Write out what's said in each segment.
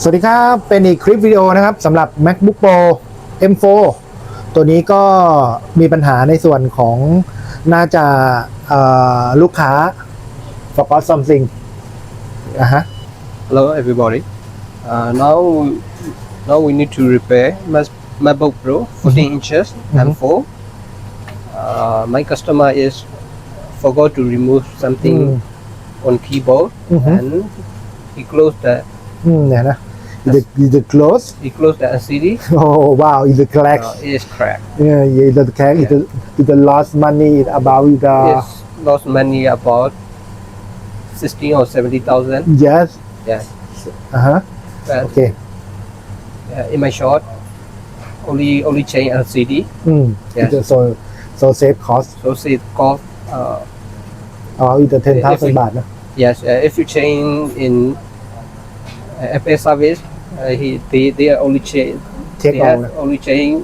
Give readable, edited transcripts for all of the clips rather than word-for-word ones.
สวัสดีครับเป็นอีกคลิปวิดีโอนะครับสำหรับ MacBook Pro M4 ตัวนี้ก็มีปัญหาในส่วนของน่าจะลูกค้า forgot something Hello everybody. Now we need to repair MacBook Pro 14 inches M4. My customer is forgot to remove something on keyboard and he closed the เนี่ยนะ the close he closed the LCD. oh wow is the crack It is cracked. yeah is the crack is the lost money about the It's lost money about 16 or 70,000. yes Yeah. But okay in my shop, only change LCD. Yes. so save cost So it cost. about the 10,000 บาทนะ Yes, if you change in FA service, they are only change. Take They all have only change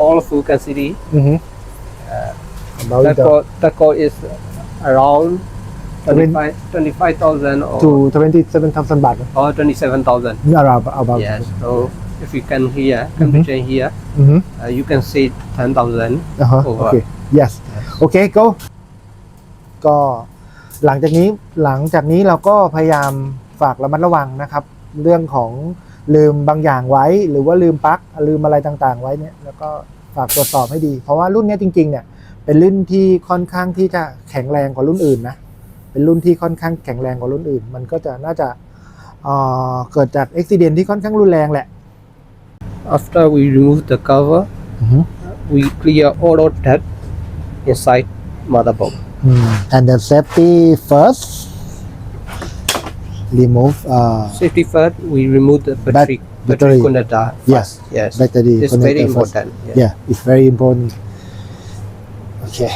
all full capacity. about That cost is around 25,000 to or 27,000 บาทนะ 27,000. about Yes. So if you can here, come to change here, you can save 10,000 over. okay yes okay go ก็หลังจากนี้เราก็พยายามฝากระมัดระวังนะครับเรื่องของลืมบางอย่างไว้หรือว่าลืมปลั๊กลืมอะไรต่างๆไว้เนี่ยแล้วก็ฝากตรวจสอบให้ดีเพราะว่ารุ่นนี้จริงๆเนี่ยเป็นรุ่นที่ค่อนข้างที่จะแข็งแรงกว่ารุ่นอื่นนะเป็นรุ่นที่ค่อนข้างแข็งแรงกว่ารุ่นอื่นมันก็จะน่าจะเกิดจากอุบัติเหตุที่ค่อนข้างรุนแรงแหละ After we remove the cover, we clear all of that inside motherboard. and the safety first remove Safety first, we remove the battery battery. connector. Yes. Yes. battery It's connector very first. important. Yeah, it's very important. Okay.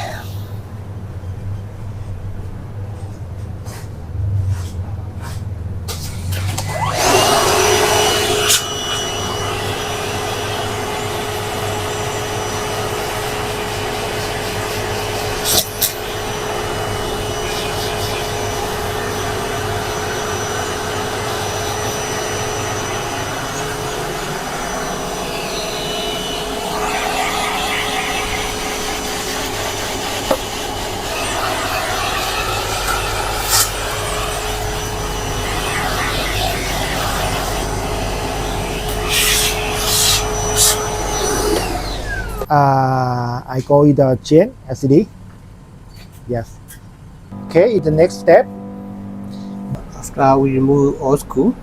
I go with the chain LCD. Yes. Okay, the next step. After we remove all screw,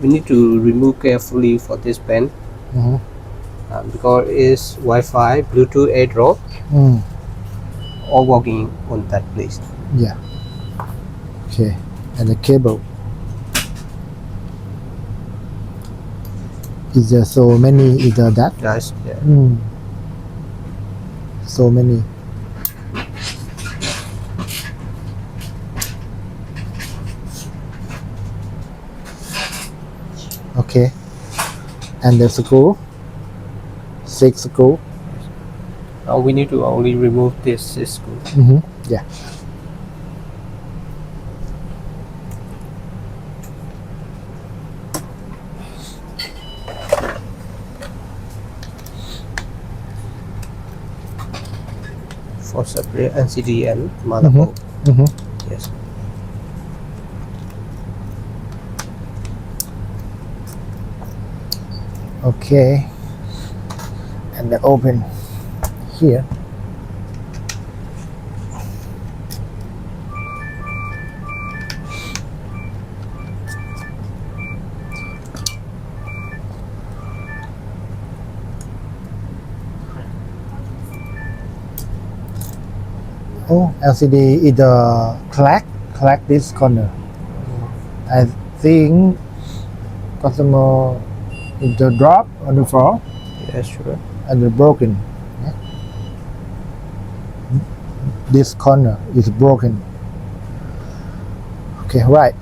we need to remove carefully for this pen because it's Wi-Fi, Bluetooth, AirDrop, all working on that place. Yeah. Okay, and the cable. Is there so many? Is there that? Yes. Yeah. So many. Okay. And the screw. 6 screw. Now we need to only remove this screw. Yeah. For separate LCD and motherboard. Yes. Okay. And then open here. Oh, LCD is the crack this corner. I think customer is the drop on the floor Yes, sure. and the broken. Yeah. This corner is broken. Okay, right.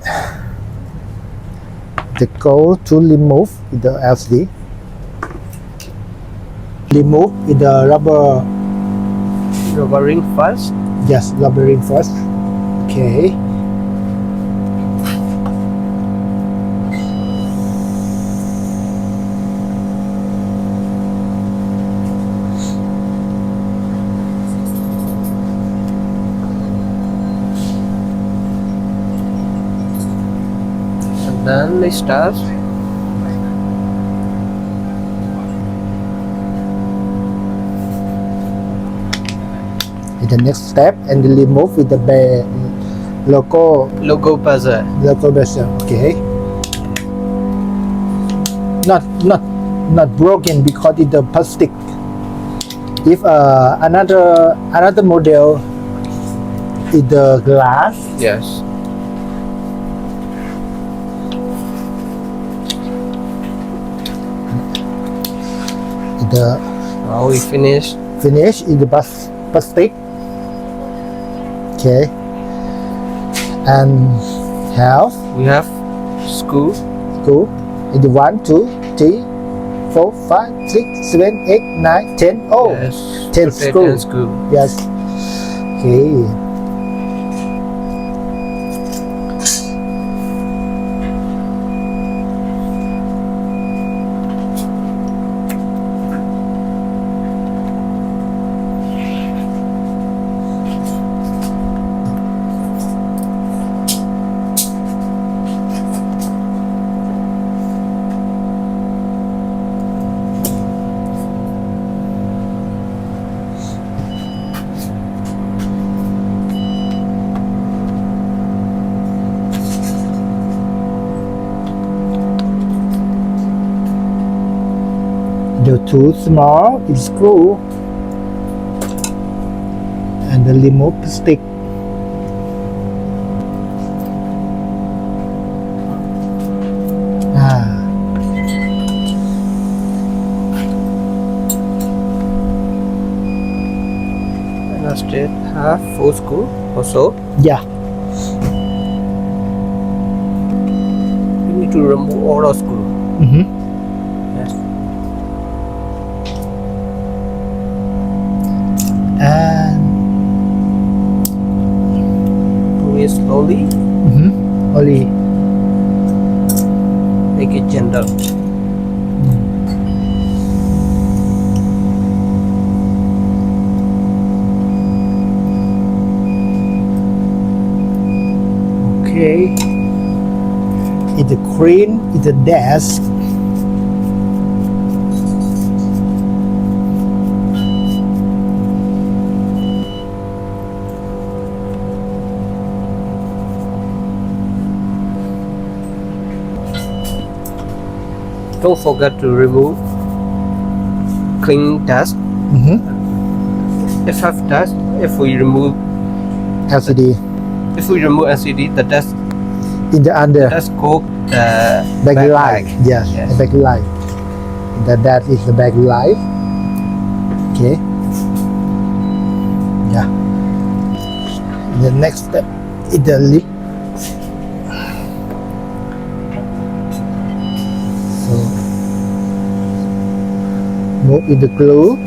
The goal to remove the LCD. Remove the rubber. Rubber ring first. Yes, rubber ring first. Okay. Then they start. The next step and remove with the logo Logo buzzer. Okay. Not broken because it's the plastic. If another model is the glass. Yes. The Now we finish. finish is the plastic. Okay. And have We have screw. go in the 1, 2, 3, 4, 5, 6, 7, 8, 9, 10. Oh, Yes. 10 Rotate screw. and screw. Yes. Okay. The too small is screw and the remove stick. And a straight half 4 screw or so. Yeah. You need to remove all the screw. Mm-hmm. Yes. And Pull it slowly. only Make it gentle. okay. It's a crane, it's a desk. Don't forget to remove clean dust. If have dust, if we remove LCD LCD, the dust in the under coat the backlight. Yes, Yes. the backlight. That is the backlight. Okay. Yeah. The next step is the lip. So move with the glue.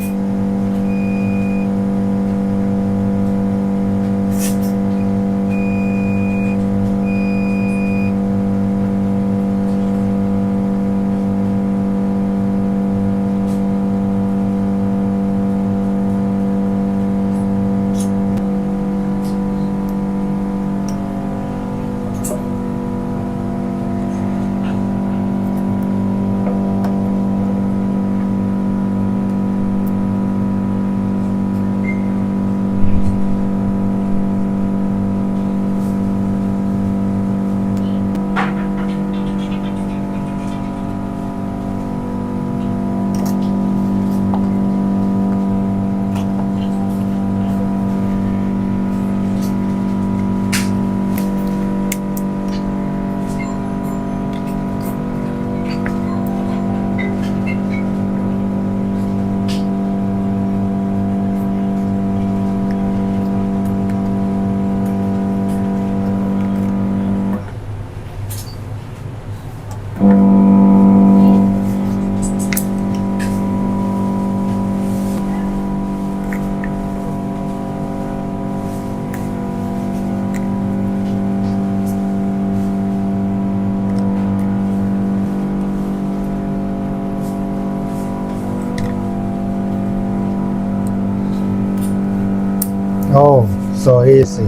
Oh, so easy.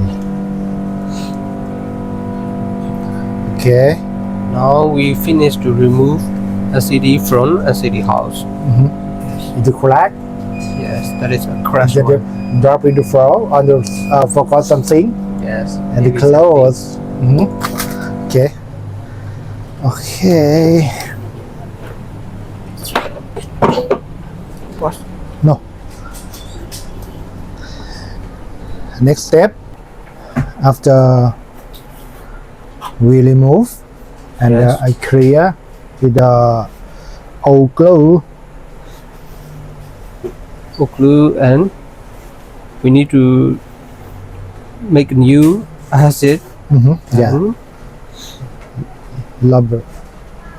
Okay. Now we finish to remove LCD front LCD house. Is it crack? Yes, that is a crash Did you one. drop in the floor on the forgot something Yes. and the maybe clothes? Okay. Okay. something. What? No. Next step, after we remove and Yes. I clear with the old glue. For glue, and we need to make a new acid Yeah, and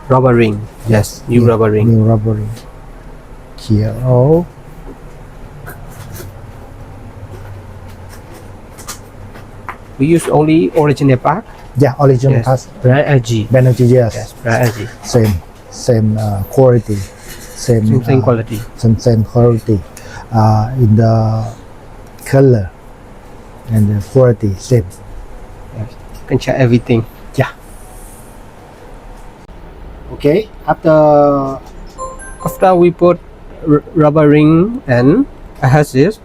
rubber ring. Yes, new Yeah, rubber ring. New rubber ring. Here. Oh. We use only original pack. Yeah, original Yes. pass. Brand LG. Energy, yes. Yes, brand LG. Same quality. Same Same quality. same quality. In the color and the quality same. Can check everything. Okay. After we put rubber ring and adhesive,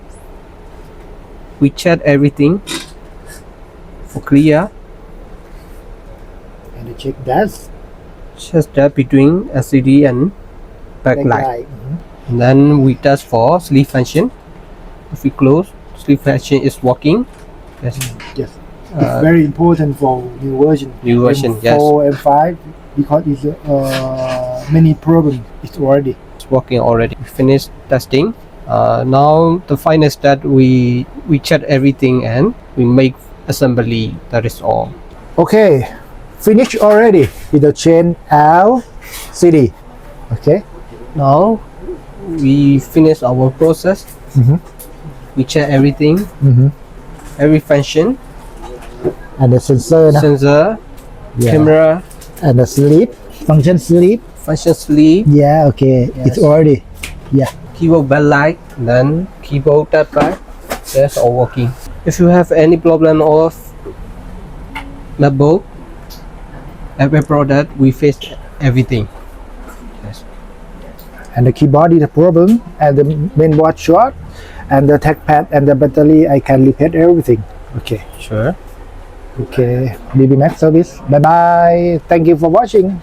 we check everything for clear. And check that Just that between LCD and backlight. And then we test for sleep function. If we close, sleep function is working. Yes. Yes. Uh, It's very important for new version. New version, yes. M4 and 5 because it's many problems. It's already. It's working already. We finished testing. Now the final step, we check everything and we make assembly. That is all. Okay, finished already with the chain LCD. Okay. Now we finish our process. We check everything, every function, And the sensor, sensor, yeah. camera, And the sleep, function sleep. function sleep, Yeah, okay, it's Yes. already. Yeah. keyboard backlight, then keyboard touchpad. That's all working. If you have any problem of MacBook, every product, we face everything. Yes. And the keyboard is a problem, and the mainboard short, and the trackpad and the battery, I can repair everything. Okay. Sure. Okay. BB Max service. Bye bye. Thank you for watching.